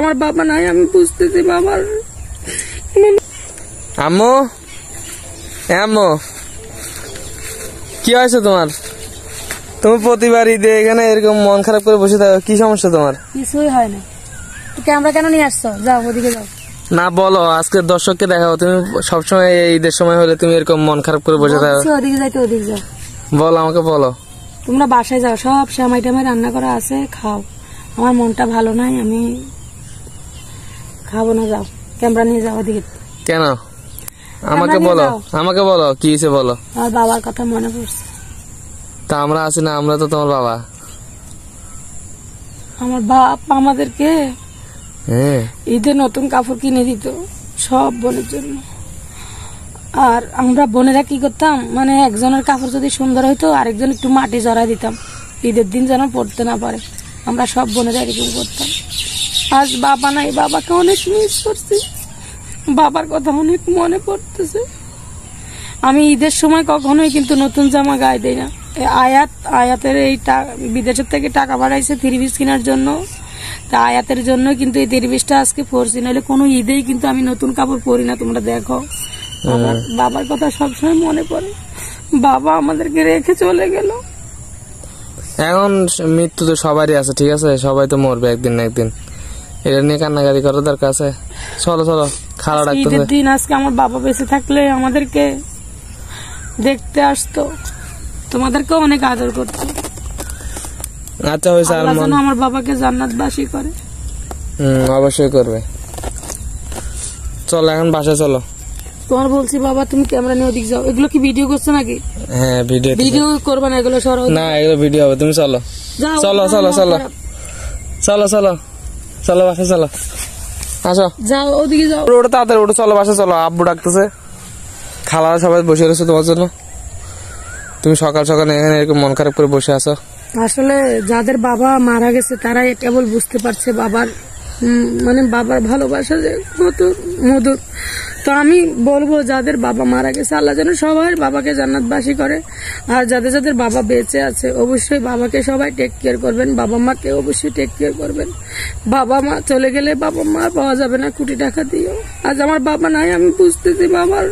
আমার বাবা নাই, আমি বুঝতেছি বাবার। আম্মু, আম্মু কি হয়েছে তোমার? তুমি প্রতিবার ঈদে এখানে এরকম মন খারাপ করে বসে থাকো, কি সমস্যা তোমার? কিছুই হয় না। ক্যামেরা কেন নিয়ে আসছো? যাও ওদিকে যাও। না বলো, আজকে দর্শককে দেখাও। তুমি সবসময় এই ঈদের সময় হলে তুমি এরকম মন খারাপ করে বসে থাকো। ওদিকে যাইতে, ওদিকে যাও। বলো, আমাকে বলো। তোমরা বাসায় যাও, সব সেমাই টামাই রান্না করা আছে, খাও। আমার মনটা ভালো নাই, আমি খাবো না। যাও, ক্যামেরা নিয়ে যাও ওদিকে। কেন? আমাকে বলো, আমাকে বলো কি হয়েছে বলো। আমার বাবার কথা মনে পড়ছে। তা আমরা আছি না, আমরা তো তোমার বাবা। আমার বাপ আমাদেরকে ঈদে নতুন কাপড় কিনে দিত সব বোনের জন্য। আর আমরা বোনেরা কি করতাম, মানে একজনের কাপড় যদি সুন্দর হইতো আরেকজন একটু মাটি জড়াই দিতাম, ঈদের দিন যেন পড়তে না পারে। আমরা সব বোনেরা এরকম করতাম। আজ বাবা নাই, বাবাকে অনেক মিস করছি, বাবার কথা অনেক মনে পড়তেছে। আমি ঈদের সময় কখনোই কিন্তু নতুন জামা গায়ে দেই না। আয়াতের এই বিদেশের থেকে টাকা বাড়াইছে 3 পিস কেনার জন্য, তা আয়াতের জন্য কিন্তু এই 3 পিসটা আজকে পরছি, নাহলে কোনো ঈদেই কিন্তু আমি নতুন কাপড় পরি না। তোমরা দেখো, বাবার কথা সবসময় মনে পড়ে। বাবা আমাদেরকে রেখে চলে গেল। এখন মৃত্যু তো সবারই আছে, ঠিক আছে? সবাই তো মরবে একদিন না একদিন। এটা নিয়ে কান্নাকাটি করার দরকার আছে? চলো চলো, খালা ডাকতেছে। ঈদের দিন আজকে আমার বাবা বেঁচে থাকলে আমাদেরকে দেখতে আসতো, তোমাদেরকেও অনেক আদর করতো। আচ্ছা হয়েছে, আর আমার বাবাকে জান্নাতবাসী করে। অবশ্যই করবে। চলো এখন বাসায় চলো। তোমার বলছি বাবা, তুমি ক্যামেরা নিয়ে ওদিক যাও। এগুলো কি ভিডিও করছো নাকি? হ্যাঁ ভিডিও করবে না, এগুলো সরো। না, এগুলো ভিডিও হবে। তুমি চলো চলো চলো চলো চলো চলো চলো বাসায় চলো। আসো, যাও ওদিকে যাও। ওটা তাড়াতাড়ি ওটা, চলো বাসায় চলো। আব্বু ডাকতেছে, খালারা সবাই বসে রয়েছে তোমার জন্য। তুমি সকাল সকাল এখানে এরকম মন খারাপ করে বসে আছো। আসলে যাদের বাবা মারা গেছে তারাই কেবল বুঝতে পারছে বাবার মানে বাবার ভালোবাসা যে কত মধুর। তো আমি বলবো, যাদের বাবা মারা গেছে আল্লাহ যেন সবাই বাবাকে জান্নাতবাসী করে। আর যাদের যাদের বাবা বেঁচে আছে অবশ্যই বাবাকে সবাই টেক কেয়ার করবেন, বাবা মাকে অবশ্যই টেক কেয়ার করবেন। বাবা মা চলে গেলে বাবা মা পাওয়া যাবে না কোটি টাকা দিয়েও। আজ আমার বাবা নাই, আমি বুঝতেছি বাবার